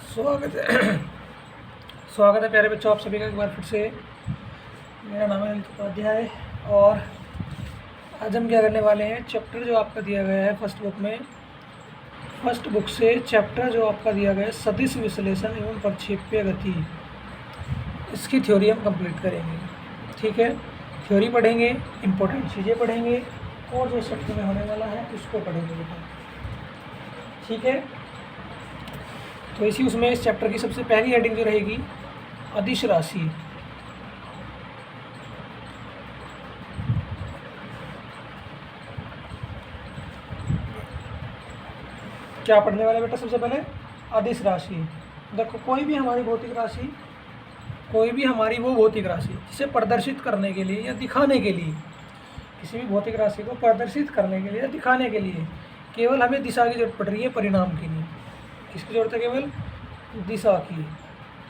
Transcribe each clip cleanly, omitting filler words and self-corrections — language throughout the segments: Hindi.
स्वागत है स्वागत है प्यारे बच्चों, आप सभी का एक बार फिर से। मेरा नाम है अनिल उपाध्याय और आज हम क्या करने वाले हैं, चैप्टर जो आपका दिया गया है फर्स्ट बुक से चैप्टर जो आपका दिया गया है सदिश विश्लेषण एवं प्रक्षेप्य गति, इसकी थ्योरी हम कंप्लीट करेंगे। ठीक है, थ्योरी पढ़ेंगे, इम्पोर्टेंट चीज़ें पढ़ेंगे और जो चैप्टर में होने वाला है उसको पढ़ेंगे बेटा। ठीक है, तो इसी उसमें इस चैप्टर की सबसे पहली हेडिंग जो रहेगी अदिश राशि। क्या पढ़ने वाले बेटा? सबसे पहले अदिश राशि। देखो, कोई भी हमारी भौतिक राशि जिसे प्रदर्शित करने के लिए या दिखाने के लिए, किसी भी भौतिक राशि को प्रदर्शित करने के लिए या दिखाने के लिए केवल हमें दिशा की जरूरत पड़ रही है, परिणाम की नहीं। किसकी जरूरत है? केवल दिशा की,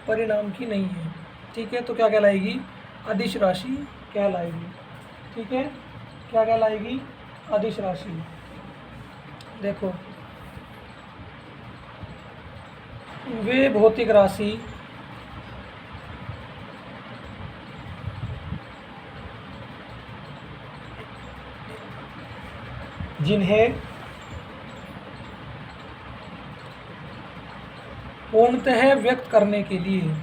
परिणाम की नहीं है। ठीक है, तो क्या कहलाएगी? अदिश राशि कहलाएगी। ठीक है, क्या कहलाएगी? अदिश राशि। देखो, वे भौतिक राशि जिन्हें पूर्णतः व्यक्त करने के लिए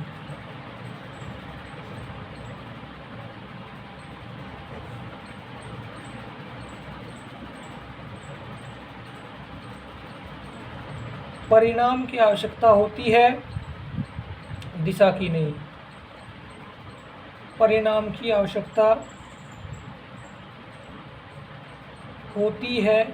परिणाम की आवश्यकता होती है, दिशा की नहीं। परिणाम की आवश्यकता होती है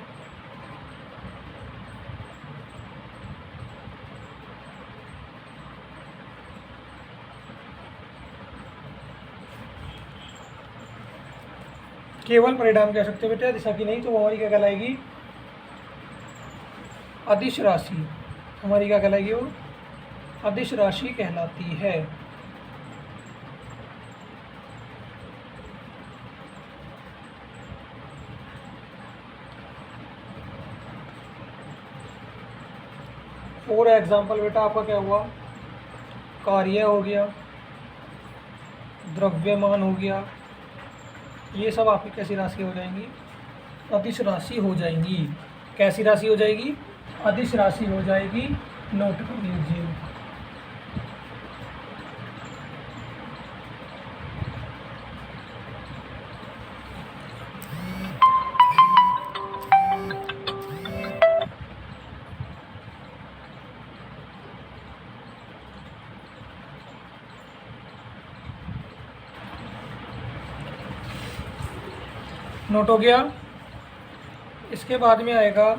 केवल परिणाम की आवश्यकता बेटा, दिशा की नहीं। तो वो हमारी क्या कहलाएगी? अदिश राशि। हमारी क्या कहलाएगी? वो अदिश राशि कहलाती है। फॉर एग्जाम्पल बेटा, आपका क्या हुआ? कार्य हो गया, द्रव्यमान हो गया, ये सब आपकी कैसी राशि हो जाएंगी? अदिश राशि हो जाएंगी। कैसी राशि हो जाएगी? अदिश राशि हो जाएगी। नोट कर लीजिए। नोट हो गया। इसके बाद में आएगा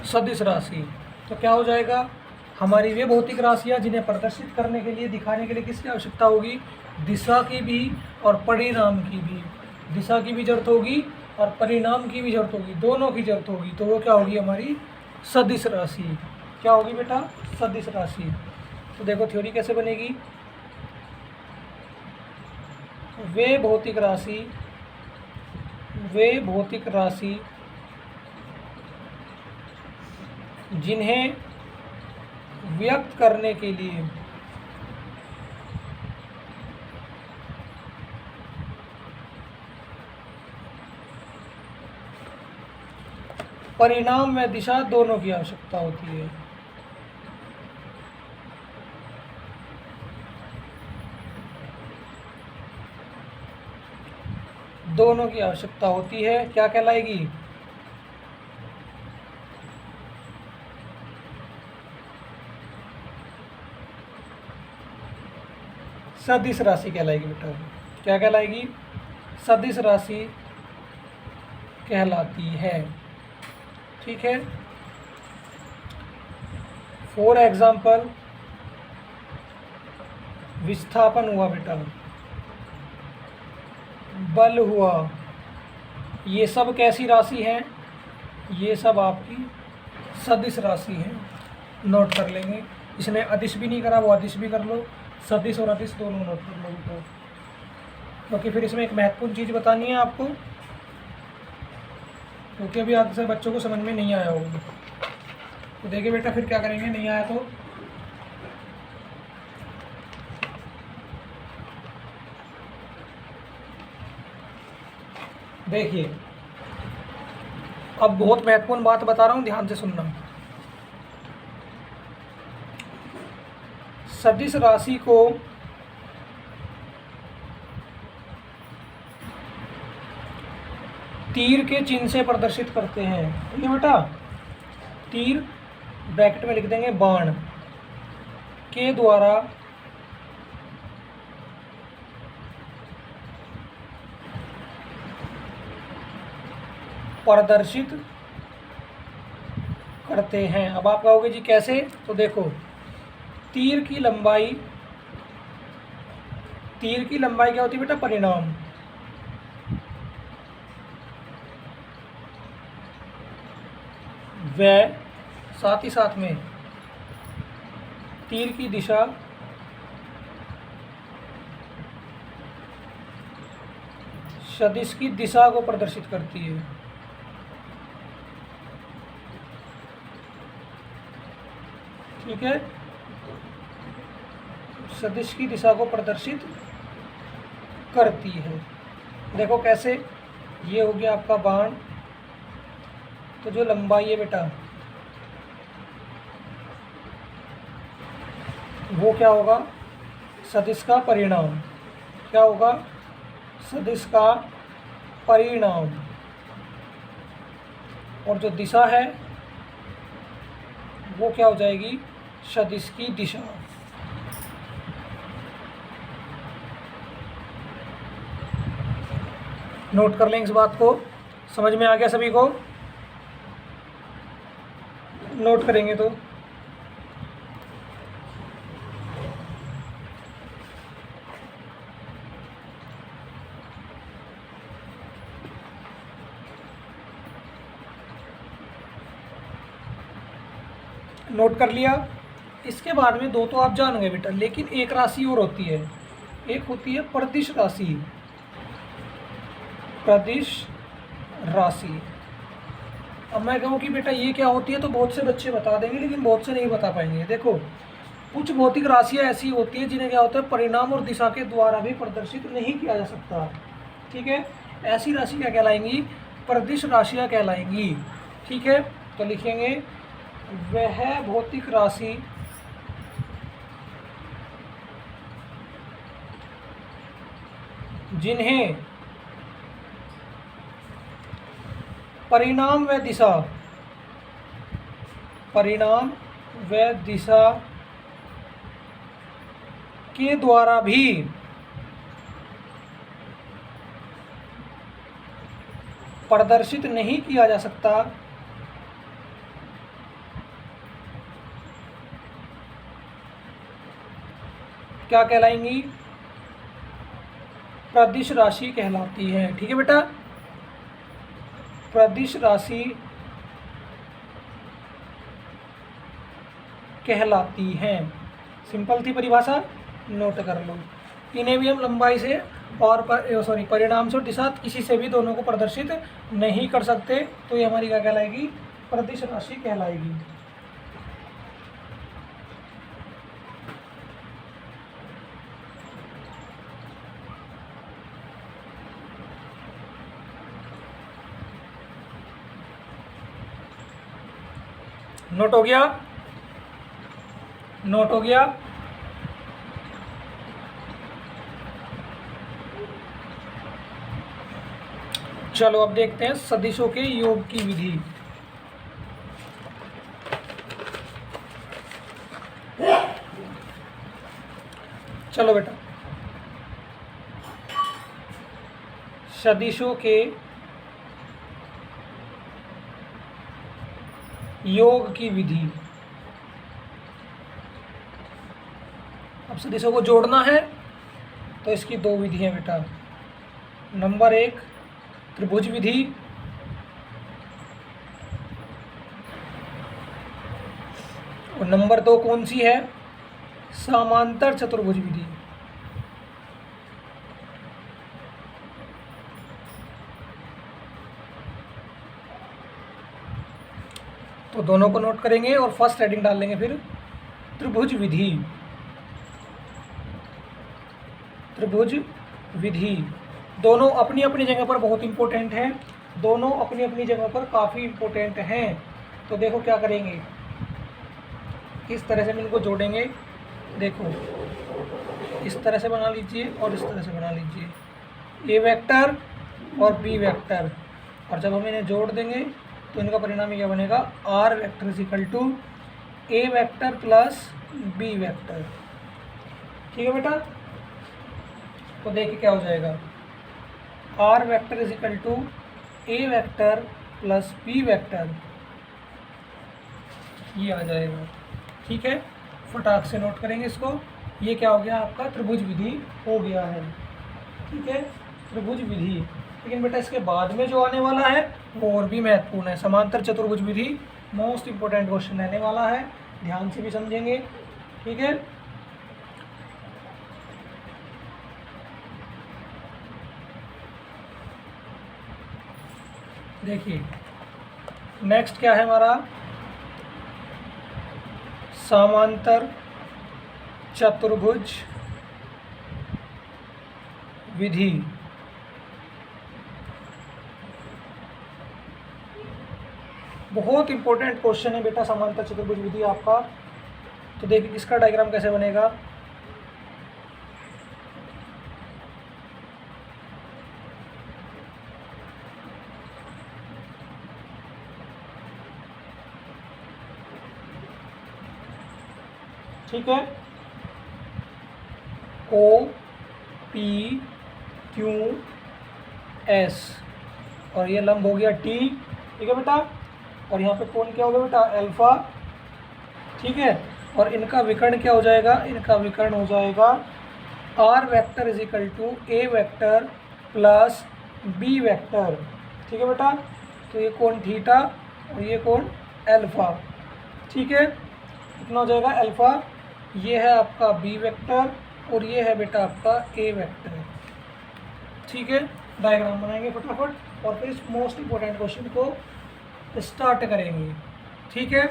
सदिश राशि। तो क्या हो जाएगा? हमारी वे भौतिक राशियाँ जिन्हें प्रदर्शित करने के लिए, दिखाने के लिए किसकी आवश्यकता होगी? दिशा की भी और परिणाम की भी। दिशा की भी जरूरत होगी और परिणाम की भी जरूरत होगी, दोनों की जरूरत होगी। तो वो क्या होगी? हमारी सदिश राशि। क्या होगी बेटा? सदिश राशि। तो देखो, थ्योरी कैसे बनेगी? वे भौतिक राशि जिन्हें व्यक्त करने के लिए परिणाम व दिशा दोनों की आवश्यकता होती है। दोनों की आवश्यकता होती है। क्या कहलाएगी? सदिश राशि कहलाएगी बेटा। क्या कहलाएगी? सदिश राशि कहलाती है। ठीक है, फॉर एग्जाम्पल विस्थापन हुआ बेटा, बल हुआ, ये सब कैसी राशि हैं? ये सब आपकी सदिश राशि है। नोट कर लेंगे। इसने अदिश भी नहीं करा, वो अदिश भी कर लो। सदिश और अदिश दोनों नोट कर लो बेटा। क्योंकि फिर इसमें एक महत्वपूर्ण चीज़ बतानी है आपको, क्योंकि अभी अक्सर बच्चों को समझ में नहीं आया होगा। तो देखिए बेटा फिर क्या करेंगे, नहीं आया तो देखिए, अब बहुत महत्वपूर्ण बात बता रहा हूँ, ध्यान से सुनना। सदिश राशि को तीर के चिन्ह से प्रदर्शित करते हैं। ठीक है बेटा, तीर ब्रैकेट में लिख देंगे बाण के द्वारा प्रदर्शित करते हैं। अब आप कहोगे जी कैसे, तो देखो, तीर की लंबाई क्या होती है बेटा, परिणाम। वह साथ ही साथ में तीर की दिशा सदिश की दिशा को प्रदर्शित करती है। ठीक है, सदिश की दिशा को प्रदर्शित करती है। देखो कैसे, ये हो गया आपका बाण, तो जो लंबाई है बेटा वो क्या होगा, सदिश का परिणाम। क्या होगा, सदिश का परिणाम। और जो दिशा है वो क्या हो जाएगी, सदिश की दिशा। नोट कर लें इस बात को, समझ में आ गया सभी को? नोट करेंगे तो नोट कर लिया। इसके बाद में दो तो आप जान गए बेटा, लेकिन एक राशि और होती है, एक होती है प्रदिश राशि। प्रदिश राशि, अब मैं कहूँ कि बेटा ये क्या होती है, तो बहुत से बच्चे बता देंगे लेकिन बहुत से नहीं बता पाएंगे। देखो, कुछ भौतिक राशियाँ ऐसी होती है जिन्हें क्या होता है, परिणाम और दिशा के द्वारा भी प्रदर्शित नहीं किया जा सकता। ठीक है, ऐसी राशि क्या कहलाएंगी, प्रदिश राशियाँ कहलाएंगी। ठीक है, तो लिखेंगे वह भौतिक राशि जिन्हें परिणाम व दिशा के द्वारा भी प्रदर्शित नहीं किया जा सकता, क्या कहलाएंगी, प्रदिश राशि कहलाती है। ठीक है बेटा, प्रदिश राशि कहलाती हैं। सिंपल थी परिभाषा, नोट कर लो। इन्हें भी हम लंबाई से और परिणाम से और दिशा, किसी से भी दोनों को प्रदर्शित नहीं कर सकते, तो ये हमारी क्या कहलाएगी, प्रदिश राशि कहलाएगी। नोट हो गया, नोट हो गया। चलो अब देखते हैं सदिशों के योग की विधि। चलो बेटा, सदिशों के योग की विधि। अब सदिशों को जोड़ना है तो इसकी दो विधियां बेटा। नंबर 1 त्रिभुज विधि, और नंबर 2 कौन सी है, समांतर चतुर्भुज विधि। तो दोनों को नोट करेंगे और फर्स्ट हेडिंग डाल लेंगे फिर त्रिभुज विधि। त्रिभुज विधि दोनों अपनी अपनी जगह पर बहुत इंपॉर्टेंट हैं, दोनों अपनी अपनी जगह पर काफ़ी इंपॉर्टेंट हैं। तो देखो क्या करेंगे, इस तरह से हम इनको जोड़ेंगे। देखो इस तरह से बना लीजिए और इस तरह से बना लीजिए, ए वेक्टर और बी वेक्टर, और जब हम इन्हें जोड़ देंगे तो इनका परिणाम क्या बनेगा, R vector is equal to A vector plus B vector. ठीक है बेटा, तो देखिए क्या हो जाएगा, R vector is equal to A vector plus B vector, ये आ जाएगा। ठीक है, फटाक से नोट करेंगे इसको। ये क्या हो गया, आपका त्रिभुज विधि हो गया है। ठीक है, त्रिभुज विधि। लेकिन बेटा इसके बाद में जो आने वाला है वो और भी महत्वपूर्ण है, समांतर चतुर्भुज विधि। मोस्ट इंपोर्टेंट क्वेश्चन रहने वाला है, ध्यान से भी समझेंगे। ठीक है, देखिए नेक्स्ट क्या है हमारा, समांतर चतुर्भुज विधि। बहुत इंपॉर्टेंट क्वेश्चन है बेटा समांतर चतुर्भुज विधि आपका। तो देखिए इसका डायग्राम कैसे बनेगा, ठीक है, ओ पी क्यू एस, और ये लंब हो गया टी। ठीक है बेटा, और यहाँ पे कोण क्या होगा बेटा, अल्फा। ठीक है, और इनका विकर्ण क्या हो जाएगा, इनका विकर्ण हो जाएगा R vector is equal to A vector plus B vector. ठीक है बेटा, तो ये कोण थीटा और ये कोण अल्फा। ठीक है, कितना हो जाएगा अल्फा, ये है आपका बी वेक्टर और ये है बेटा आपका ए वेक्टर। ठीक है, डायग्राम बनाएंगे फटाफट और फिर इस मोस्ट इंपॉर्टेंट क्वेश्चन को स्टार्ट करेंगे। ठीक है,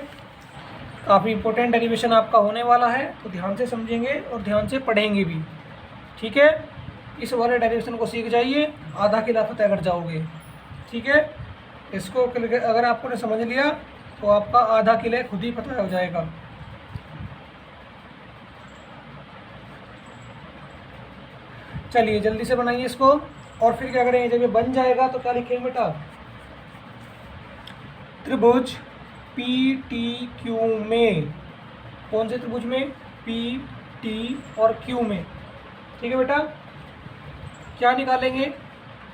काफ़ी इंपॉर्टेंट डेरिवेशन आपका होने वाला है, तो ध्यान से समझेंगे और ध्यान से पढ़ेंगे भी। ठीक है, इस वाले डेरिवेशन को सीख जाइए, आधा किला फतेह कर जाओगे। ठीक है, इसको अगर आपको ने समझ लिया तो आपका आधा किले खुद ही पता हो जाएगा। चलिए जल्दी से बनाइए इसको, और फिर क्या करेंगे, जब ये बन जाएगा तो क्या लिखेंगे बेटा, त्रिभुज पी टी क्यू में, कौन से त्रिभुज में, पी टी और क्यू में। ठीक है बेटा, क्या निकालेंगे,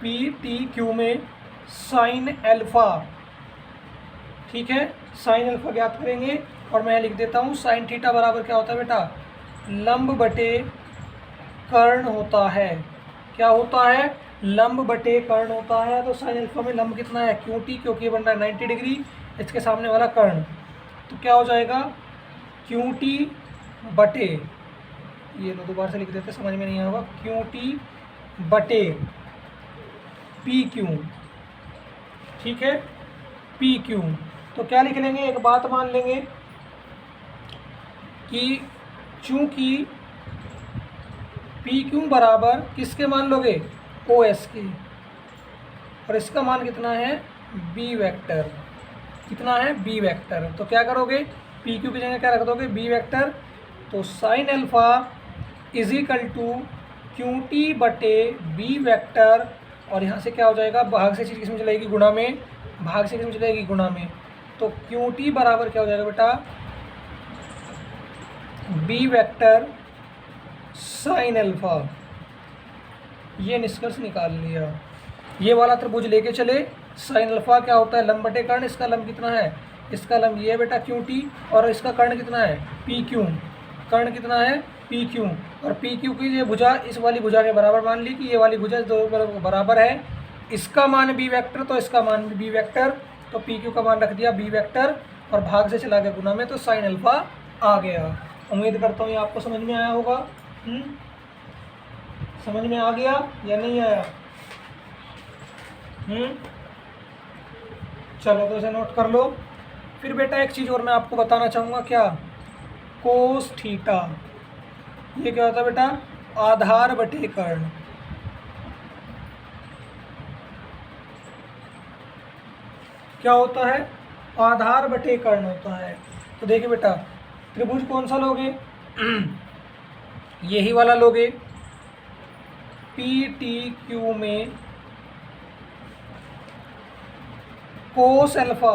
पी टी क्यू में साइन अल्फा। ठीक है, साइन अल्फा ज्ञात करेंगे, और मैं लिख देता हूँ साइन थीटा बराबर क्या होता है बेटा, लंब बटे कर्ण होता है। क्या होता है, लंब बटे कर्ण होता है। तो साइन अल्फा में लंब कितना है, क्यू टी, क्योंकि ये बन रहा है 90 डिग्री, इसके सामने वाला कर्ण, तो क्या हो जाएगा, क्यू टी बटे, ये लो दोबारा से लिख देते समझ में नहीं आएगा, क्यू टी बटे पी क्यू। ठीक है, पी क्यू, तो क्या लिख लेंगे, एक बात मान लेंगे कि चूंकि पी क्यू बराबर किसके मान लोगे, ओ एस के, और इसका मान कितना है, बी वेक्टर। कितना है, बी वेक्टर। तो क्या करोगे, पी क्यू की जगह क्या रख दोगे, बी वेक्टर। तो sine alpha is equal to Q T बटे बी वेक्टर, और यहाँ से क्या हो जाएगा, भाग से चीज़ किस में चलेगी, गुणा में, भाग से किस में चलेगी, गुणा में। तो क्यू टी बराबर क्या हो जाएगा बेटा, बी वेक्टर साइन अल्फा। ये निष्कर्ष निकाल लिया। ये वाला त्रिभुज लेके चले, साइन अल्फा क्या होता है, लंब बटे कर्ण, इसका लंब कितना है, इसका लंब ये है बेटा क्यू टी, और इसका कर्ण कितना है, पी क्यू, कर्ण कितना है, पी क्यू, और पी क्यू की ये भुजा इस वाली भुजा के बराबर मान ली कि ये वाली भुजा दो बराबर है, इसका मान बी वेक्टर तो इसका मान भी बी वेक्टर, तो पी क्यू का मान रख दिया बी वेक्टर, और भाग से चला गया गुना में, तो साइन अल्फा आ गया। उम्मीद करता हूँ ये आपको समझ में आया होगा। समझ में आ गया या नहीं आया, चलो तो इसे नोट कर लो। फिर बेटा एक चीज़ और मैं आपको बताना चाहूँगा, क्या, कोस थीटा, ये क्या होता है बेटा, आधार बटे कर्ण। क्या होता है, आधार बटे कर्ण होता है। तो देखिए बेटा, त्रिभुज कौन सा लोगे, यही वाला लोगे, पी टी क्यू में cos alpha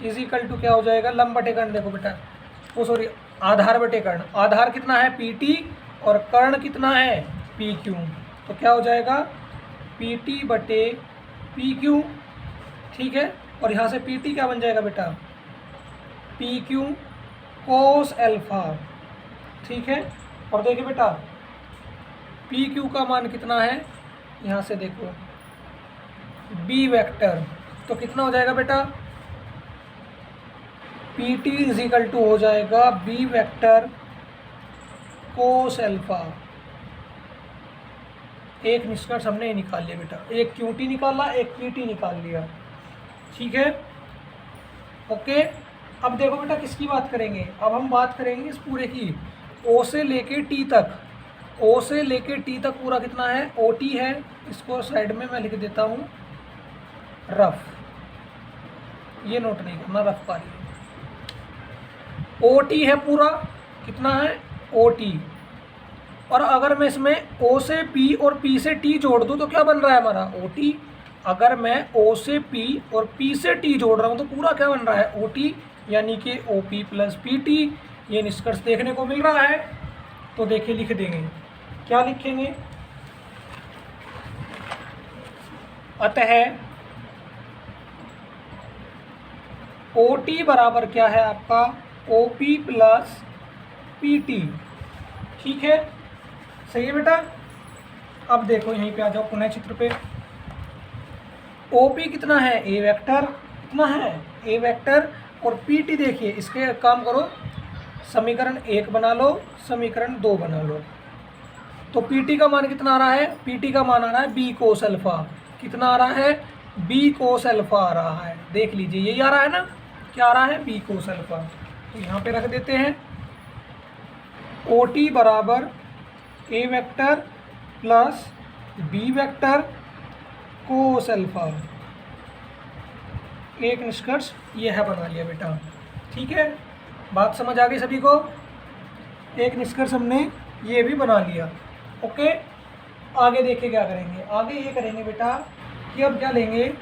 is equal to क्या हो जाएगा, लंब बटे कर्ण। देखो बेटा, वो सॉरी, आधार बटे कर्ण, आधार कितना है पी टी और कर्ण कितना है पी क्यू, तो क्या हो जाएगा पी टी बटे पी क्यू, ठीक है। और यहाँ से पी टी क्या बन जाएगा बेटा, पी क्यू कोस अल्फा, ठीक है। और देखिए बेटा, पी क्यू का मान कितना है, यहाँ से देखो बी वेक्टर, तो कितना हो जाएगा बेटा, P T is equal to हो जाएगा बी वेक्टर कोस अल्फा। एक निष्कर्ष हमने ये निकाल लिया बेटा, एक क्यू टी निकाला, एक पी टी निकाल लिया, ठीक है, ओके। अब देखो बेटा किसकी बात करेंगे, अब हम बात करेंगे इस पूरे की, ओ से लेके टी तक, ओ से लेके टी तक पूरा कितना है, ओ टी है। इसको साइड में मैं लिख देता हूँ रफ, ये नोट नहीं करना, रफ का लिए ओ टी है पूरा, कितना है ओ टी। और अगर मैं इसमें ओ से पी और पी से टी जोड़ दूँ तो क्या बन रहा है हमारा ओ टी। अगर मैं ओ से पी और पी से टी जोड़ रहा हूँ तो पूरा क्या बन रहा है ओ टी, यानी कि O P plus P T. ये निष्कर्ष देखने को मिल रहा है। तो देखिए लिख देंगे, क्या लिखेंगे, अतः ओ टी बराबर क्या है आपका O P plus P T, ठीक है, सही है बेटा। अब देखो यहीं पे आ जाओ पुनः चित्र पे, ओ पी कितना है ए वेक्टर, कितना है ए वेक्टर, और पी टी देखिए, इसके काम करो, समीकरण 1 बना लो, समीकरण 2 बना लो। तो पी टी का मान कितना आ रहा है, पी टी का मान आ रहा है बी कोस अल्फा, कितना आ रहा है बी कोस अल्फा आ रहा है, देख लीजिए यही आ रहा है ना, क्या आ रहा है बी कोस अल्फा। तो यहाँ पे रख देते हैं ओ टी बराबर a vector plus B vector cos alpha. एक निष्कर्ष ये है बना लिया बेटा, ठीक है, बात समझ आ गई सभी को। एक निष्कर्ष हमने ये भी बना लिया, ओके। आगे देखिए क्या करेंगे, आगे ये करेंगे बेटा कि अब क्या लेंगे,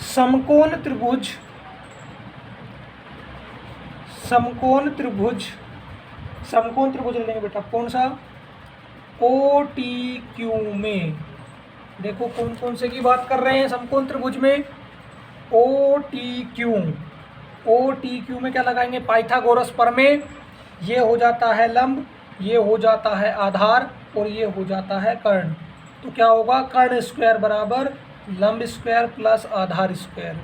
समकोण त्रिभुज, समकोण त्रिभुज, समकोण त्रिभुज लेंगे बेटा, कौन सा ओ टी क्यू में। देखो कौन कौन से की बात कर रहे हैं समकोण त्रिभुज में, O T Q, O T Q में क्या लगाएंगे, पाइथागोरस प्रमेय, ये हो जाता है लंब, ये हो जाता है आधार, और ये हो जाता है कर्ण। तो क्या होगा, कर्ण स्क्वायर बराबर लंब स्क्वायर प्लस आधार स्क्वायर,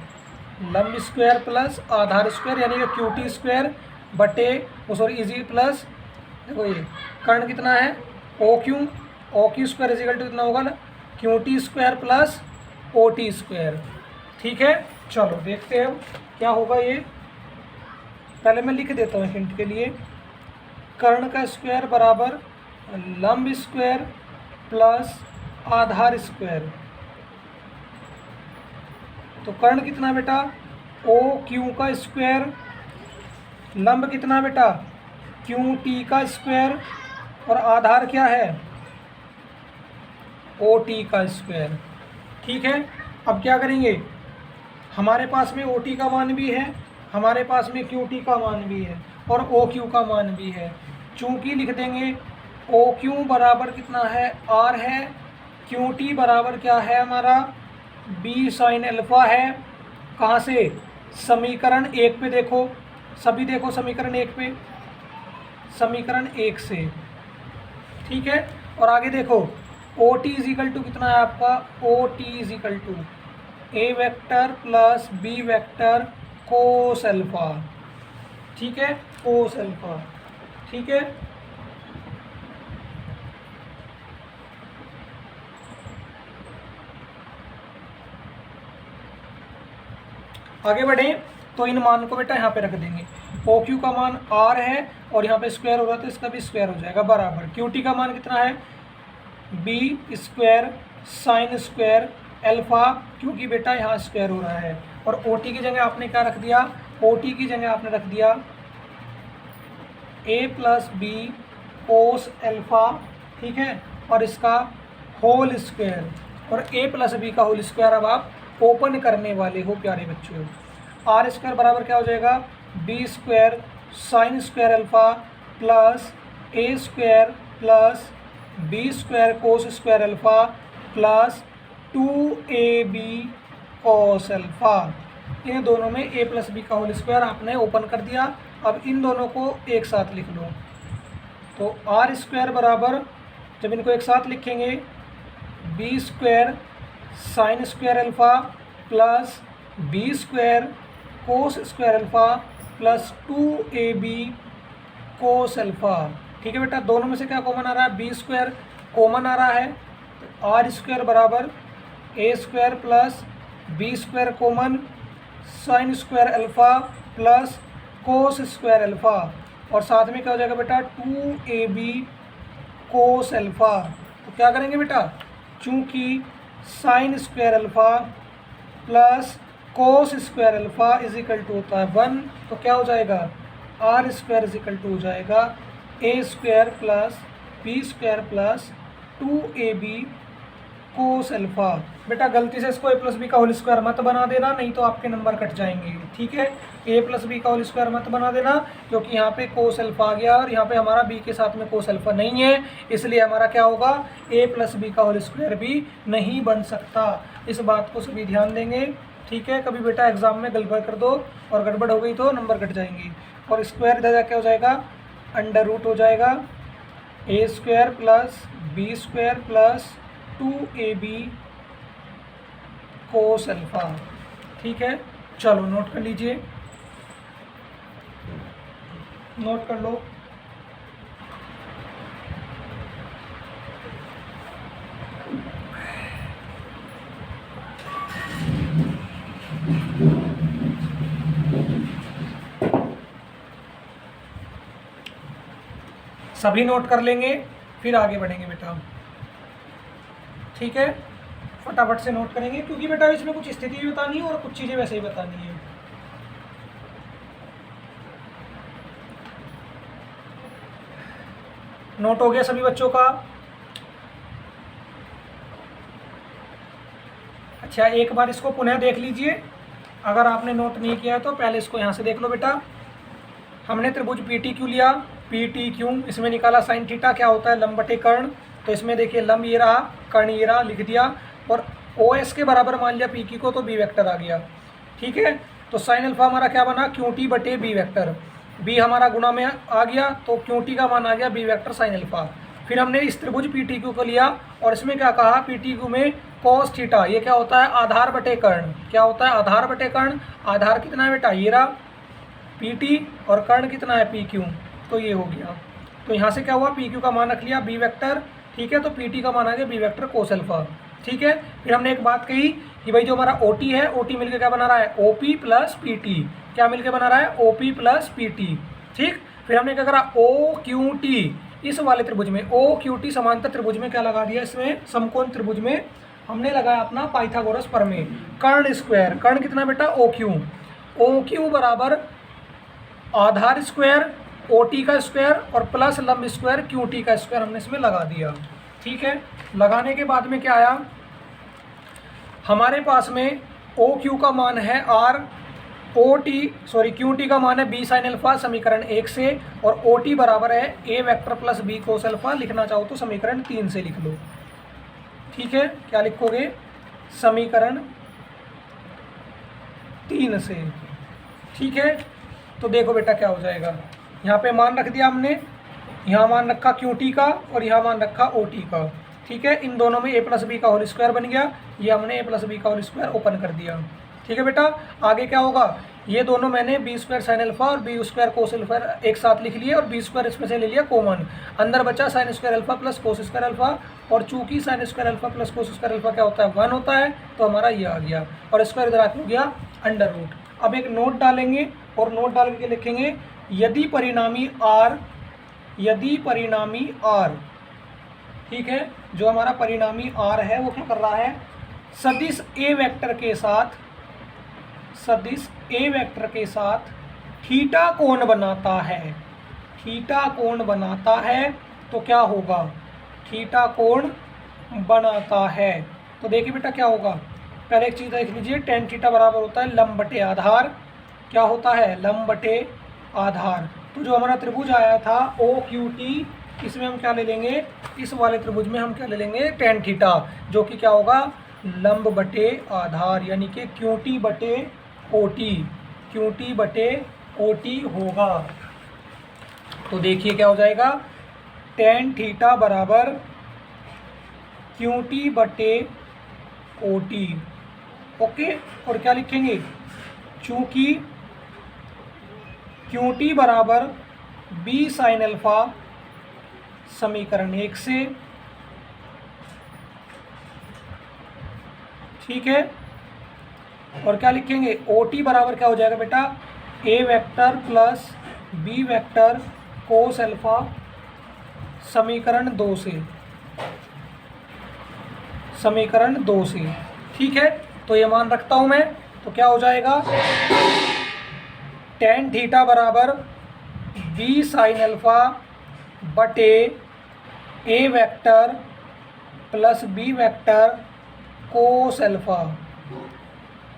लंब स्क्वायर प्लस आधार स्क्वायर, यानी कि क्यू टी स्क्वायर बटे सॉरी इजी प्लस, देखो ये कर्ण कितना है ओ क्यू स्क्वायर इजिकल टू कितना होगा ना Q T square plus O T square, ठीक है। चलो देखते हैं क्या होगा ये, पहले मैं लिख देता हूँ हिंट के लिए, कर्ण का स्क्वायर बराबर लंब स्क्वायर प्लस आधार स्क्वायर। तो कर्ण कितना बेटा ओ क्यू का स्क्वायर, लंब कितना बेटा क्यू टी का स्क्वायर, और आधार क्या है ओ टी का स्क्वायर, ठीक है। अब क्या करेंगे, हमारे पास में ओ टी का मान भी है, हमारे पास में क्यू टी का मान भी है, और ओ क्यू का मान भी है। चूंकि लिख देंगे ओ क्यू बराबर कितना है आर है, क्यू टी बराबर क्या है हमारा बी साइन अल्फा है। कहाँ से, समीकरण 1 पे देखो, सभी देखो समीकरण 1 पे, समीकरण 1 से, ठीक है। और आगे देखो O T is equal to कितना है आपका, O T is equal to A vector plus B vector cos alpha, ठीक है, कोस अल्फा, ठीक है। आगे बढ़ें, तो इन मान को बेटा यहाँ पे रख देंगे। ओ क्यू का मान आर है और यहाँ पे स्क्वायर हो रहा है तो इसका भी स्क्वायर हो जाएगा बराबर क्यू टी का मान कितना है B square sine square alpha, क्योंकि बेटा यहाँ स्क्वायर हो रहा है। और ओ टी की जगह आपने क्या रख दिया, ओ टी की जगह आपने रख दिया ए प्लस बी कोस अल्फा, ठीक है, और इसका होल स्क्वायर, और ए प्लस बी का होल स्क्वायर अब आप ओपन करने वाले हो प्यारे बच्चों। आर स्क्वायर बराबर क्या हो जाएगा b square sine square alpha plus a square plus B square cos square alpha plus 2ab cos alpha. इन दोनों में a प्लस बी का होल स्क्वायर आपने ओपन कर दिया। अब इन दोनों को एक साथ लिख लो, तो आर स्क्वायर बराबर जब इनको एक साथ लिखेंगे B square sine square alpha plus B square cos square alpha plus 2ab cos alpha. ठीक है बेटा, दोनों में से क्या कॉमन आ रहा है, बी स्क्वायर कॉमन आ रहा है, तो आर स्क्वायर बराबर a square plus B square common sine square alpha plus cos square alpha, और साथ में क्या हो जाएगा बेटा 2ab कोस अल्फा। तो क्या करेंगे बेटा, चूंकि sine square alpha plus cos square alpha is equal to होता है 1, तो क्या हो जाएगा r square is equal to हो जाएगा a square plus B square plus 2ab cos alpha. बेटा गलती से इसको ए प्लस बी का होल स्क्वायर मत बना देना, नहीं तो आपके नंबर कट जाएंगे। ठीक है, ए प्लस बी का होल स्क्वायर मत बना देना, क्योंकि यहाँ पे कोस अल्फा आ गया और यहाँ पे हमारा बी के साथ में कोस अल्फा नहीं है, इसलिए हमारा क्या होगा ए प्लस बी का होल स्क्वायर भी नहीं बन सकता। इस बात को सभी ध्यान देंगे। ठीक है, कभी बेटा एग्जाम में गड़बड़ कर दो और गड़बड़ हो गई तो नंबर कट जाएंगे। और स्क्वायर इधर क्या हो जाएगा, अंडर रूट हो जाएगा a square plus B square plus 2ab cos alpha. ठीक है, चलो नोट कर लीजिए, नोट कर लो। सभी नोट कर लेंगे, फिर आगे बढ़ेंगे बेटा। ठीक है, फटाफट से नोट करेंगे, क्योंकि बेटा इसमें कुछ स्थिति भी बतानी है और कुछ चीज़ें वैसे ही बतानी है। नोट हो गया सभी बच्चों का? अच्छा, एक बार इसको पुनः देख लीजिए, अगर आपने नोट नहीं किया है तो पहले इसको यहाँ से देख लो बेटा। हमने त्रिभुज PTQ लिया, PTQ, इसमें निकाला साइन थीटा क्या होता है, लंब बटे कर्ण। तो इसमें देखिए लंब ये रहा, कर्ण ये रहा, लिख दिया, और OS के बराबर मान लिया PQ को, तो बी वेक्टर आ गया। ठीक है, तो साइन अल्फा हमारा क्या बना, QT बटे बी वेक्टर, बी हमारा गुणा में आ गया, तो QT का मान आ गया बी वेक्टर साइन अल्फा। फिर हमने इस त्रिभुज PTQ को लिया और इसमें क्या कहा, PTQ में कॉस थीटा, ये क्या होता है आधार बटे कर्ण, क्या होता है आधार बटे कर्ण। आधार कितना है बेटा, ये रहा PT, और कर्ण कितना है PQ, तो ये हो गया। तो यहाँ से क्या हुआ, PQ का मान रख लिया बी वेक्टर। ठीक है, तो PT का मान आ गया बी वेक्टर कोस अल्फा। ठीक है, फिर हमने एक बात कही कि भाई जो हमारा OT है, OT मिलकर क्या बना रहा है OP प्लस PT, क्या मिलकर बना रहा है OP प्लस PT। ठीक, फिर हमने क्या करा OQT, इस वाले त्रिभुज में OQT समांतर त्रिभुज में क्या लगा दिया, इसमें समकोण त्रिभुज में हमने लगाया अपना पाइथागोरस प्रमेय। कर्ण स्क्वायर, कर्ण कितना बेटा OQ बराबर आधार स्क्वायर OT का स्क्वायर और प्लस लंब स्क्वायर QT का स्क्वायर हमने इसमें लगा दिया। ठीक है, लगाने के बाद में क्या आया, हमारे पास में OQ का मान है R, QT का मान है B साइन अल्फा समीकरण 1 से, और OT बराबर है A vector plus B cos alpha. लिखना चाहो तो समीकरण 3 से लिख लो। ठीक है, क्या लिखोगे, समीकरण 3 से। ठीक है, तो देखो बेटा क्या हो जाएगा, यहाँ पे मान रख दिया हमने, यहाँ मान रखा QT का और यहाँ मान रखा OT का। ठीक है, इन दोनों में a प्लस बी का होल स्क्वायर बन गया, ये हमने a प्लस बी का होल स्क्वायर ओपन कर दिया। ठीक है बेटा, आगे क्या होगा, ये दोनों मैंने बी स्क्वायर साइन अल्फा और बी स्क्वायर कोस अल्फा एक साथ लिख लिए, और बी स्क्वायर इसमें से ले लिया कॉमन, अंदर बचा sign square alpha plus cos square alpha, और चूंकि sine square alpha plus cos square alpha क्या होता है 1 होता है, तो हमारा ये आ गया, और स्क्वायर इधर आके हो गया अंडर रूट। अब एक नोट डालेंगे और नोट डाल के लिखेंगे यदि परिणामी आर, ठीक है, जो हमारा परिणामी आर है वो क्या कर रहा है, सदिश ए वेक्टर के साथ थीटा कोण बनाता है, तो क्या होगा, थीटा कोण बनाता है। तो देखिए बेटा क्या होगा, पहले एक चीज़ देख लीजिए, टेन थीटा बराबर होता है लंब बटे आधार, क्या होता है, लंब बटे आधार। तो जो हमारा त्रिभुज आया था ओ क्यू टी, इसमें हम क्या ले लेंगे, इस वाले त्रिभुज में हम क्या ले लेंगे, टेन थीटा, जो कि क्या होगा, लंब बटे आधार, यानी कि क्यू टी बटे ओ टी होगा। तो देखिए क्या हो जाएगा, टेन थीटा बराबर क्यू टी बटे ओ टी। ओके, और क्या लिखेंगे, चूंकि क्यू टी बराबर बी साइन अल्फा समीकरण 1 से, ठीक है, और क्या लिखेंगे, ओ टी बराबर क्या हो जाएगा बेटा, a vector plus B vector cos alpha समीकरण 2 से, ठीक है। तो ये मान रखता हूं मैं, तो क्या हो जाएगा, टेन थीटा बराबर बी साइन अल्फा बटे a vector plus B vector cos alpha.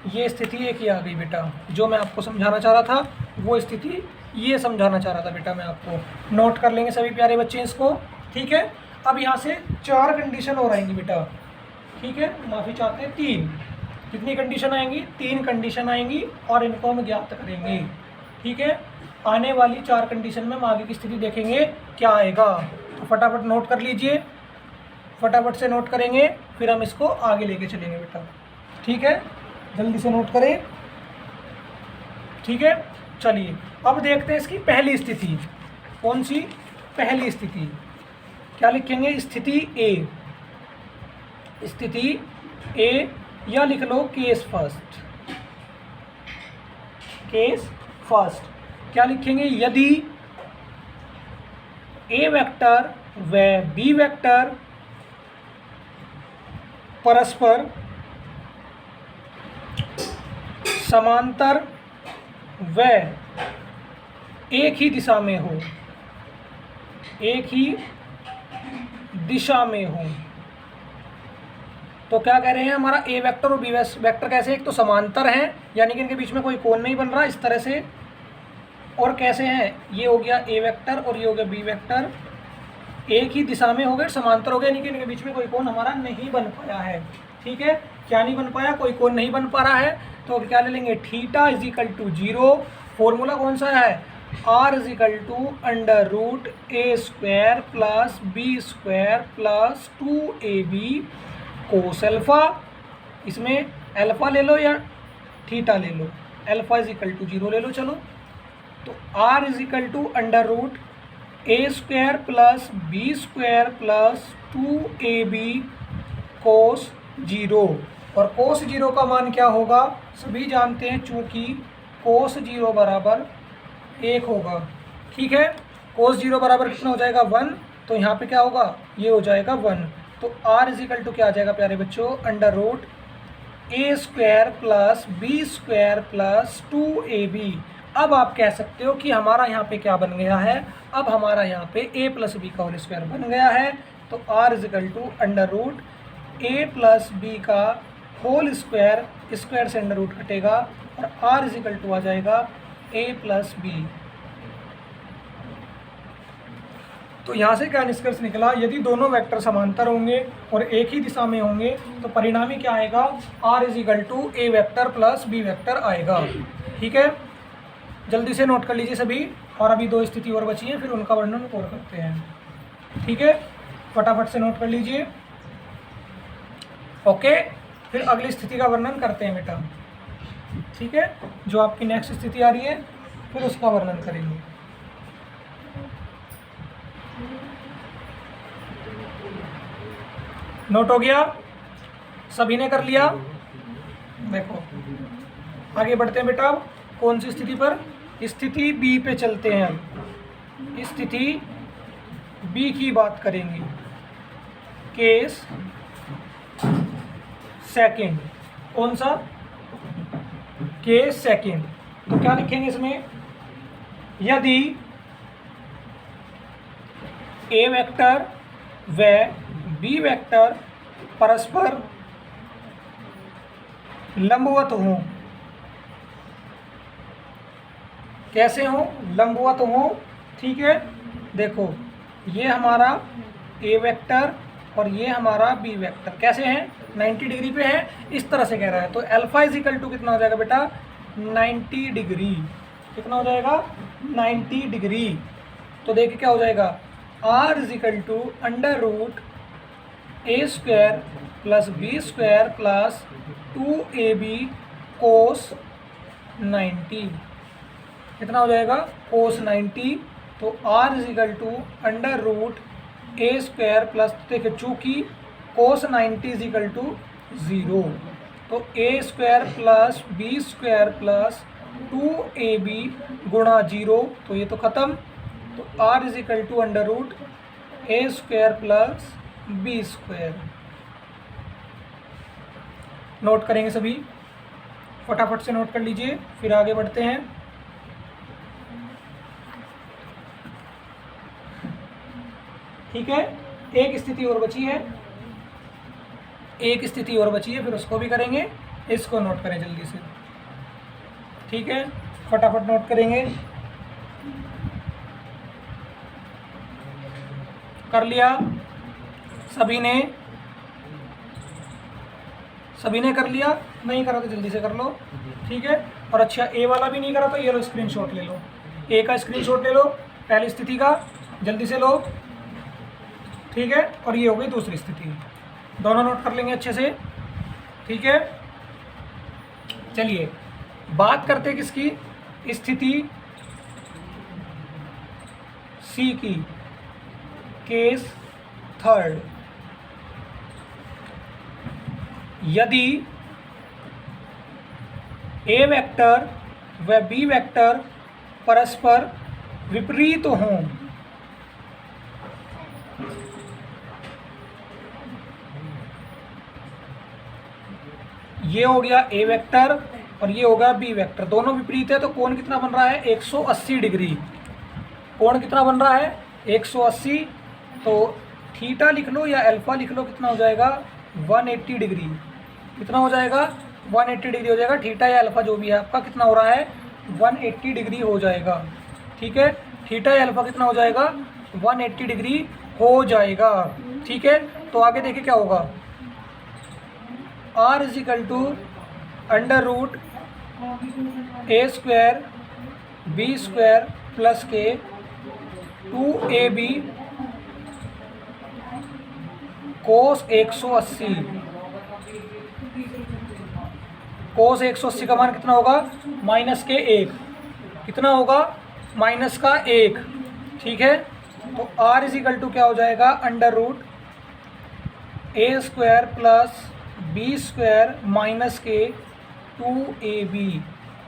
ये स्थिति एक ही आ गई बेटा, जो मैं आपको समझाना चाह रहा था वो स्थिति ये समझाना चाह रहा था बेटा मैं आपको। नोट कर लेंगे सभी प्यारे बच्चे इसको, ठीक है। अब यहाँ से 4 कंडीशन और आएंगी बेटा, ठीक है, माफ़ी चाहते हैं 3, कितनी कंडीशन आएंगी, 3 कंडीशन आएंगी और इनको हम ज्ञात करेंगे, ठीक है। आने वाली 4 कंडीशन में हम आगे की स्थिति देखेंगे क्या आएगा। तो फटाफट नोट कर लीजिए, फटाफट से नोट करेंगे, फिर हम इसको आगे लेके चलेंगे बेटा, ठीक है, जल्दी से नोट करें, ठीक है। चलिए अब देखते हैं इसकी पहली स्थिति, कौन सी पहली स्थिति, क्या लिखेंगे, स्थिति ए, या लिख लो केस फर्स्ट। क्या लिखेंगे, यदि ए वेक्टर व बी वेक्टर परस्पर समांतर व एक ही दिशा में हो, तो क्या कह रहे हैं, हमारा ए वेक्टर और बी वेक्टर कैसे, एक तो समांतर हैं, यानी कि इनके बीच में कोई कोण नहीं बन रहा इस तरह से, और कैसे हैं, ये हो गया ए वेक्टर और ये हो गया बी वेक्टर, एक ही दिशा में हो गए, समांतर हो गए, यानी कि इनके बीच में कोई कोण हमारा नहीं बन पाया है, ठीक है। क्या नहीं बन पाया, कोई कोण नहीं बन पा रहा है, तो अब क्या ले लेंगे, theta is equal to 0, formula कौन सा है, R is equal to under root A square plus B square plus 2ab cos alpha, इसमें अल्फा ले लो या थीटा ले लो, अल्फा इज इक्वल टू 0 ले लो, चलो। तो are is equal to under root A square plus B square plus 2ab cos 0, और कोस 0 का मान क्या होगा, सभी जानते हैं, चूंकि कोस 0 बराबर 1 होगा, ठीक है। कोस 0 बराबर कितना हो जाएगा, 1, तो यहाँ पे क्या होगा, ये हो जाएगा 1। तो आर इज इक्वल टू क्या आ जाएगा प्यारे बच्चों, अंडर रूट ए square plus B square plus 2ab। अब आप कह सकते हो कि हमारा यहाँ पे क्या बन गया है, अब हमारा यहाँ पे a प्लस बी का होल स्क्वायर बन गया है, तो are is equal to under root A plus B का होल स्क्वायर, स्क्वायर से अंडर रूट कटेगा, और आर इज इक्वल टू आ जाएगा ए प्लस बी। तो यहाँ से क्या निष्कर्ष निकला, यदि दोनों वेक्टर समांतर होंगे और एक ही दिशा में होंगे तो परिणामी क्या आएगा, R is equal to A vector plus B vector आएगा, ठीक है। जल्दी से नोट कर लीजिए सभी, और अभी 2 स्थिति और बची हैं, फिर उनका वर्णन और करते हैं, ठीक है, फटाफट से नोट कर लीजिए। ओके, फिर अगली स्थिति का वर्णन करते हैं बेटा, ठीक है, जो आपकी नेक्स्ट स्थिति आ रही है फिर उसका वर्णन करेंगे। नोट हो गया, सभी ने कर लिया, देखो आगे बढ़ते हैं बेटा, अब कौन सी स्थिति पर? स्थिति बी पे चलते हैं हम। स्थिति बी की बात करेंगे, केस सेकंड। कौन सा? Case second. तो क्या लिखेंगे इसमें? यदि ए वेक्टर व बी वेक्टर परस्पर लंबवत हों। कैसे हों? लंबवत हों। ठीक है, देखो ये हमारा ए वेक्टर और ये हमारा बी वेक्टर कैसे हैं? 90 डिग्री पे है, इस तरह से कह रहा है। तो अल्फा इज इक्वल टू कितना हो जाएगा बेटा? 90 डिग्री। कितना हो जाएगा? 90 डिग्री। तो देखिए क्या हो जाएगा? R is equal to under root A square plus B square plus 2ab cos 90। कितना हो जाएगा? कोस 90। तो are is equal to under root A square plus, देखिए चूँकि कोस 90 इज इक्वल टू 0, तो a square plus B square plus 2ab गुणा 0, तो ये तो ख़त्म। तो are is equal to under root A square plus B square. Note करेंगे सभी, फटाफट से नोट कर लीजिए, फिर आगे बढ़ते हैं। ठीक है, एक स्थिति और बची है, एक स्थिति और बची है, फिर उसको भी करेंगे। इसको नोट करें जल्दी से। ठीक है, फटाफट नोट करेंगे। कर लिया सभी ने? सभी ने कर लिया? नहीं करा तो जल्दी से कर लो। ठीक है, और अच्छा ए वाला भी नहीं करा तो ये लो स्क्रीनशॉट ले लो, ए का स्क्रीनशॉट ले लो पहली स्थिति का, जल्दी से लो। ठीक है, और ये हो गई दूसरी स्थिति, दोनों नोट कर लेंगे अच्छे से। ठीक है, चलिए बात करते किसकी? स्थिति सी की, केस थर्ड। यदि ए वेक्टर व बी वेक्टर परस्पर विपरीत हों। ये हो गया ए वेक्टर और ये होगा बी वेक्टर, दोनों विपरीत है, तो कोण कितना बन रहा है? 180 डिग्री। कोण कितना बन रहा है? 180। तो थीटा लिख लो या अल्फा लिख लो, कितना हो जाएगा? 180 डिग्री। कितना हो जाएगा? 180 डिग्री हो जाएगा। थीटा या अल्फा जो भी है आपका, कितना हो रहा है? 180 डिग्री हो जाएगा। ठीक है, थीटा या अल्फा कितना हो जाएगा? 180 डिग्री हो जाएगा। ठीक है, तो आगे देखिए क्या होगा? R is equal to under root A square B square plus के 2ab कोस 180। कोस 180 का मान कितना होगा? माइनस के 1। कितना होगा? माइनस का 1। ठीक है, तो आर इज इक्वल टू क्या हो जाएगा? अंडर रूट ए square plus B square minus के 2ab।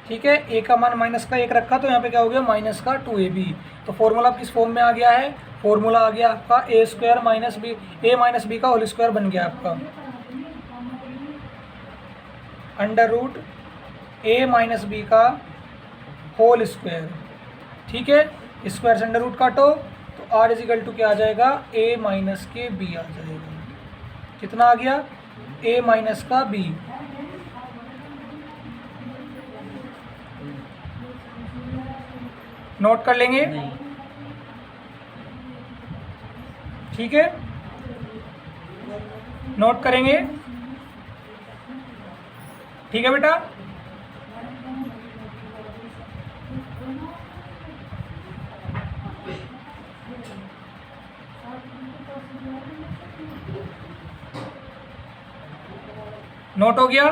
ठीक है, ए का मान माइनस का 1 रखा, तो यहाँ पे क्या हो गया? माइनस का 2ab। तो फॉर्मूला किस फॉर्म में आ गया है? फॉर्मूला आ गया आपका ए स्क्वायर माइनस बी, ए माइनस बी का होल स्क्वायर बन गया आपका अंडर रूट ए माइनस बी का होल स्क्वायर। ठीक है, स्क्वायर से अंडर रूट काटो, तो आर इज इक्वल टू क्या आ जाएगा? ए माइनस के बी आ जाएगा। कितना आ गया? ए माइनस का बी। नोट कर लेंगे? ठीक है, नोट करेंगे? ठीक है बेटा, नोट हो गया?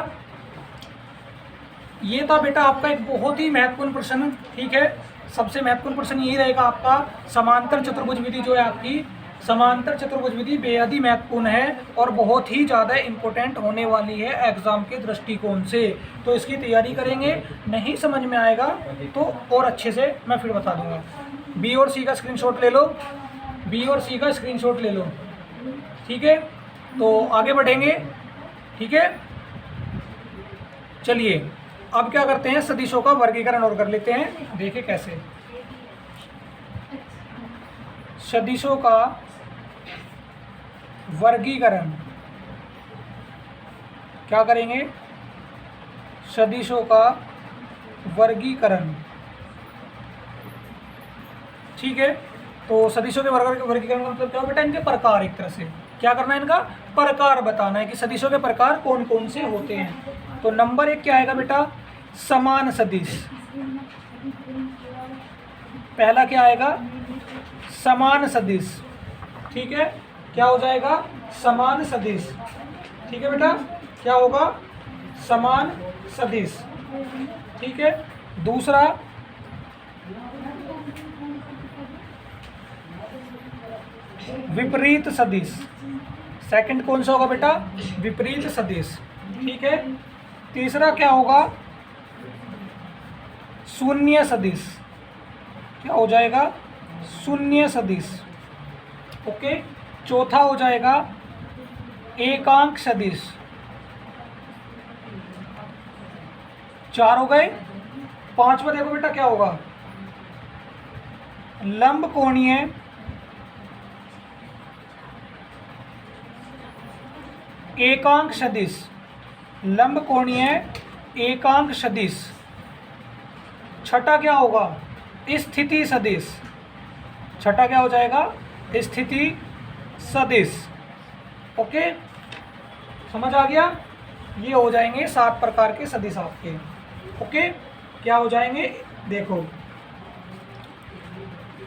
ये था बेटा आपका एक बहुत ही महत्वपूर्ण प्रश्न। ठीक है, सबसे महत्वपूर्ण प्रश्न यही रहेगा आपका, समांतर चतुर्भुज विधि जो है आपकी समांतर चतुर्भुज विधि बेहद ही महत्वपूर्ण है और बहुत ही ज़्यादा इम्पोर्टेंट होने वाली है एग्ज़ाम के दृष्टिकोण से। तो इसकी तैयारी करेंगे, नहीं समझ में आएगा तो और अच्छे से मैं फिर बता दूंगा। बी और सी का स्क्रीनशॉट ले लो, बी और सी का स्क्रीनशॉट ले लो, ठीक है। तो आगे बढ़ेंगे, ठीक है। चलिए अब क्या करते हैं, सदिशों का वर्गीकरण और कर लेते हैं। देखिए कैसे सदिशों का वर्गीकरण क्या करेंगे, सदिशों का वर्गीकरण, ठीक है। तो सदिशों के वर्गीकरण का मतलब क्या बेटा, इनके प्रकार, एक तरह से क्या करना है, इनका प्रकार बताना है कि सदिशों के प्रकार कौन कौन से होते हैं। तो नंबर 1 क्या आएगा बेटा, समान सदिश। पहला क्या आएगा, समान सदिश, ठीक है। क्या हो जाएगा, समान सदिश, ठीक है बेटा, क्या होगा, समान सदिश, ठीक है। दूसरा विपरीत सदिश, सेकंड कौन सा होगा बेटा, विपरीत सदिश, ठीक है। तीसरा क्या होगा, शून्य सदिश, क्या हो जाएगा, शून्य सदिश, ओके। चौथा हो जाएगा एकांक सदिश, 4 हो गए। पांचवा देखो बेटा क्या होगा, लंब कोणीय एकांक सदिश, लंब कोणीय एकांक सदिश। छठा क्या होगा, स्थिति सदिश, छठा क्या हो जाएगा, स्थिति सदिश, ओके। समझ आ गया, ये हो जाएंगे 7 प्रकार के सदिश आपके, ओके। क्या हो जाएंगे, देखो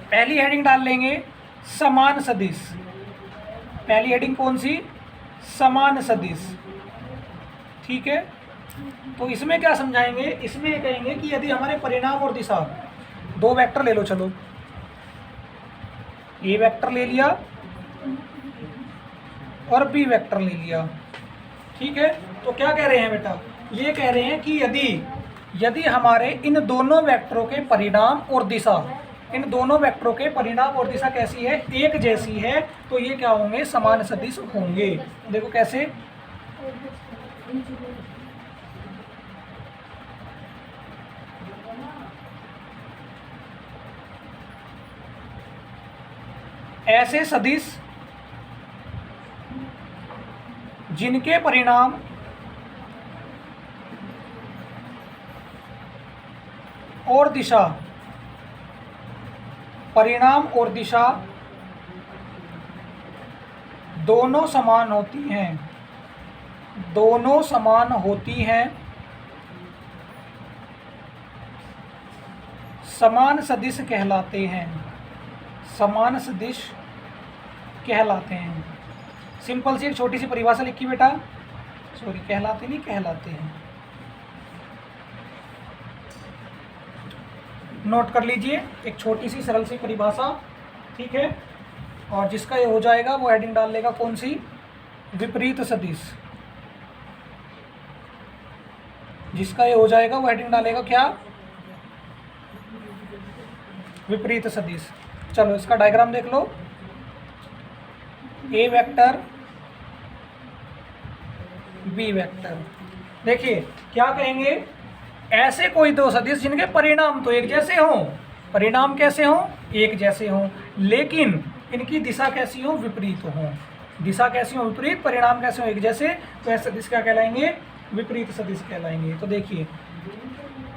पहली हेडिंग डाल लेंगे समान सदिश, पहली हेडिंग कौन सी, समान सदिश, ठीक है। तो इसमें क्या समझाएंगे, इसमें कहेंगे कि यदि हमारे परिणाम और दिशा, 2 वेक्टर ले लो, चलो ए वेक्टर ले लिया और बी वेक्टर ले लिया, ठीक है। तो क्या कह रहे हैं बेटा, ये कह रहे हैं कि यदि हमारे इन दोनों वेक्टरों के परिणाम और दिशा, इन दोनों वेक्टरों के परिणाम और दिशा कैसी है, एक जैसी है, तो ये क्या होंगे, समान सदिश होंगे। देखो कैसे, ऐसे सदिश जिनके परिणाम और दिशा, परिणाम और दिशा दोनों समान होती हैं, दोनों समान होती हैं, समान सदिश कहलाते हैं, समान सदिश कहलाते हैं। सिंपल सी एक छोटी सी परिभाषा लिखी बेटा, सॉरी कहलाते नहीं, कहलाते हैं, नोट कर लीजिए, एक छोटी सी सरल सी परिभाषा, ठीक है। और जिसका ये हो जाएगा वो हेडिंग डाल लेगा कौन सी, विपरीत सदिश, जिसका ये हो जाएगा वो हेडिंग डालेगा क्या, विपरीत सदिश। चलो इसका डायग्राम देख लो, ए वेक्टर बी वेक्टर। देखिए क्या कहेंगे, ऐसे कोई दो सदिश जिनके परिणाम तो एक जैसे हों, परिणाम कैसे हों, एक जैसे हों, लेकिन इनकी दिशा कैसी हो, विपरीत हों, दिशा कैसी हो, विपरीत, परिणाम कैसे हो, एक जैसे, तो ऐसे सदिश क्या कहलाएंगे, विपरीत सदिश कहलाएंगे। तो देखिए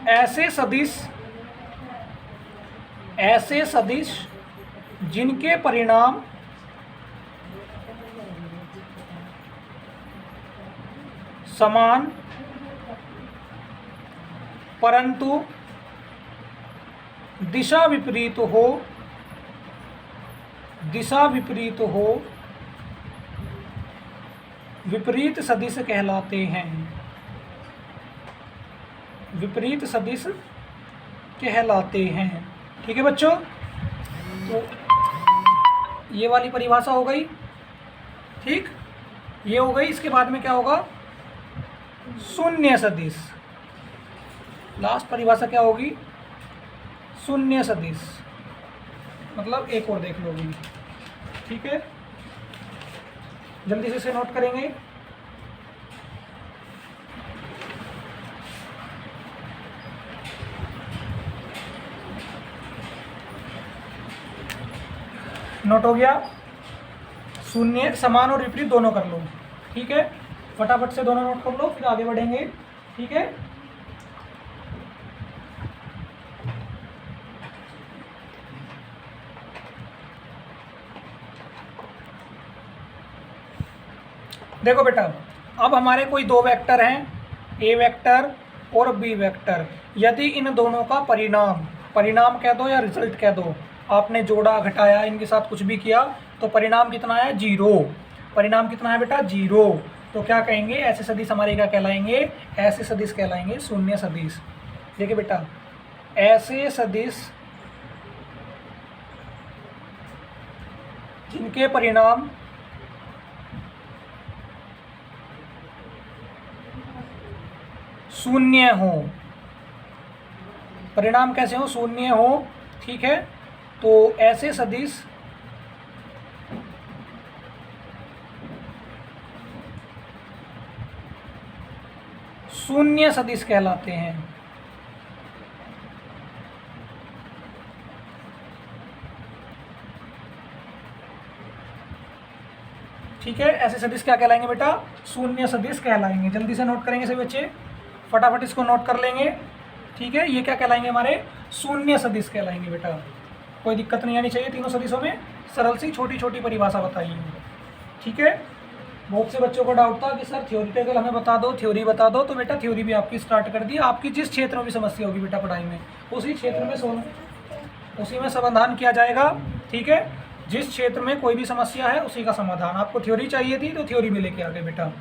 ऐसे सदिश जिनके परिणाम समान परंतु दिशा विपरीत हो, दिशा विपरीत हो, विपरीत सदिश कहलाते हैं, विपरीत सदिश कहलाते हैं। ठीक है बच्चों, तो ये वाली परिभाषा हो गई, ठीक, ये हो गई। इसके बाद में क्या होगा, शून्य सदिश। लास्ट परिभाषा क्या होगी, शून्य सदिश, मतलब एक और देख लोगी, ठीक है। जल्दी से इसे नोट करेंगे। नोट हो गया, शून्य समान और विपरीत दोनों कर लो, ठीक है। फटाफट से दोनों नोट कर लो, फिर आगे बढ़ेंगे, ठीक है। देखो बेटा, अब हमारे कोई दो वेक्टर हैं, ए वेक्टर और बी वेक्टर। यदि इन दोनों का परिणाम कह दो या रिजल्ट कह दो, आपने जोड़ा घटाया इनके साथ कुछ भी किया तो परिणाम कितना है, 0। परिणाम कितना है बेटा, 0। तो क्या कहेंगे, ऐसे सदिश हमारे क्या कहलाएंगे, ऐसे सदिश कहलाएंगे, शून्य सदिश। देखिए बेटा, ऐसे सदिश जिनके परिणाम शून्य हो, परिणाम कैसे हो, शून्य हो, ठीक है। तो ऐसे सदिश शून्य सदिश कहलाते हैं, ठीक है। ऐसे सदिश क्या कहलाएंगे बेटा, शून्य सदिश कहलाएंगे। जल्दी से नोट करेंगे सभी बच्चे, फटाफट इसको नोट कर लेंगे, ठीक है। ये क्या कहलाएंगे, हमारे शून्य सदिश कहलाएंगे बेटा। कोई दिक्कत नहीं आनी चाहिए, तीनों सदिशों में सरल सी छोटी छोटी परिभाषा बताइए, ठीक है। बहुत से बच्चों को डाउट था कि सर थ्योरिटिकल हमें बता दो, थ्योरी बता दो। तो बेटा थ्योरी भी आपकी स्टार्ट कर दी। आपकी जिस क्षेत्र में भी समस्या होगी बेटा पढ़ाई में, उसी क्षेत्र में उसी में समाधान किया जाएगा, ठीक है। जिस क्षेत्र में कोई भी समस्या है उसी का समाधान। आपको थ्योरी चाहिए थी तो थ्योरी भी लेके आ गए बेटा,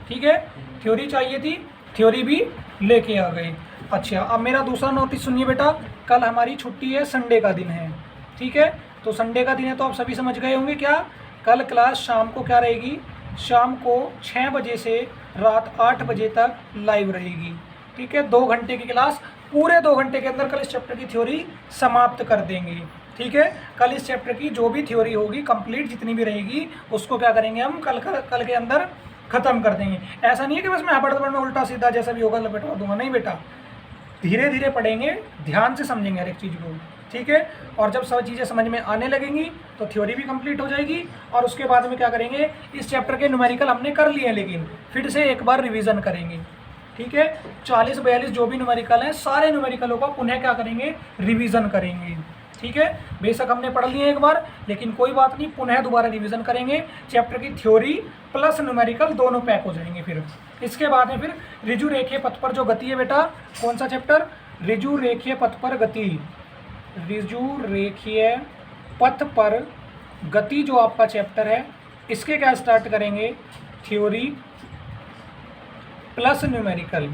ठीक है। थ्योरी चाहिए थी, थ्योरी भी लेके आ गए। अच्छा, अब मेरा दूसरा नोटिस सुनिए बेटा, कल हमारी छुट्टी है, संडे का दिन है, ठीक है। तो संडे का दिन है तो आप सभी समझ गए होंगे क्या, कल क्लास शाम को क्या रहेगी, शाम को 6 बजे से रात 8 बजे तक लाइव रहेगी, ठीक है। 2 घंटे की क्लास, पूरे 2 घंटे के अंदर कल इस चैप्टर की थ्योरी समाप्त कर देंगे, ठीक है। कल इस चैप्टर की जो भी थ्योरी होगी कंप्लीट जितनी भी रहेगी उसको क्या करेंगे हम कल के अंदर खत्म कर देंगे। ऐसा नहीं है कि बस मैं हबड़ में उल्टा सीधा जैसा भी होगा लपेटवा दूंगा, नहीं बेटा, धीरे धीरे पढ़ेंगे, ध्यान से समझेंगे हर एक चीज़ को, ठीक है। और जब सब चीज़ें समझ में आने लगेंगी तो थ्योरी भी कंप्लीट हो जाएगी। और उसके बाद में क्या करेंगे, इस चैप्टर के न्यूमेरिकल हमने कर लिए हैं लेकिन फिर से एक बार रिवीजन करेंगे, ठीक है। 40-42 जो भी न्यूमेरिकल हैं सारे न्यूमेरिकलों का पुनः क्या करेंगे, रिवीजन करेंगे, ठीक है। बेशक हमने पढ़ लिए एक बार, लेकिन कोई बात नहीं, पुनः दोबारा रिवीजन करेंगे। चैप्टर की थ्योरी प्लस न्यूमेरिकल दोनों पैक हो जाएंगे। फिर इसके बाद में फिर ऋजु रेखीय पथ पर जो गति है बेटा, कौन सा चैप्टर, ऋजु रेखीय पथ पर गति, ऋजु रेखीय पथ पर गति जो आपका चैप्टर है, इसके क्या स्टार्ट करेंगे, theory plus numerical,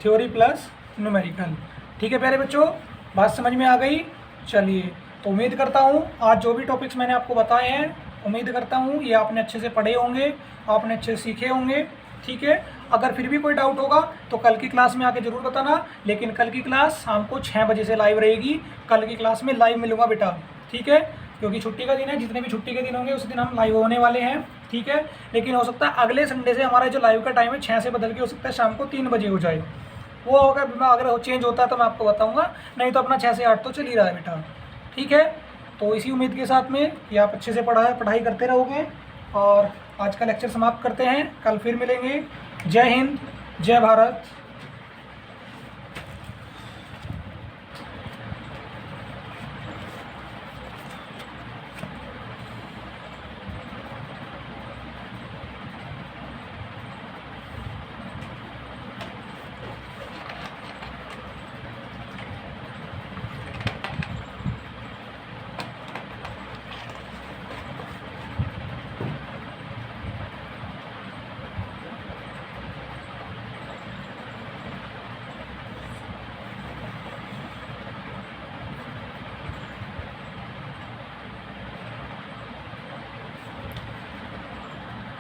theory plus numerical, ठीक है प्यारे बच्चों, बात समझ में आ गई। चलिए, तो उम्मीद करता हूँ आज जो भी टॉपिक्स मैंने आपको बताए हैं, उम्मीद करता हूँ ये आपने अच्छे से पढ़े होंगे, आपने अच्छे से सीखे होंगे, ठीक है। अगर फिर भी कोई डाउट होगा तो कल की क्लास में आके ज़रूर बताना। लेकिन कल की क्लास शाम को 6 बजे से लाइव रहेगी। कल की क्लास में लाइव मिलूंगा बेटा, ठीक है, क्योंकि छुट्टी का दिन है। जितने भी छुट्टी के दिन होंगे उस दिन हम लाइव होने वाले हैं, ठीक है। लेकिन हो सकता है अगले संडे से हमारा जो लाइव का टाइम है 6 से बदल के हो सकता है शाम को 3 बजे हो जाए। वो अगर चेंज होता है तो मैं आपको बताऊंगा, नहीं तो अपना 6 से 8 तो चल ही रहा है बेटा, ठीक है। तो इसी उम्मीद के साथ में कि आप अच्छे से पढ़ाई करते रहोगे। और आज का लेक्चर समाप्त करते हैं, कल फिर मिलेंगे। जय हिंद, जय भारत।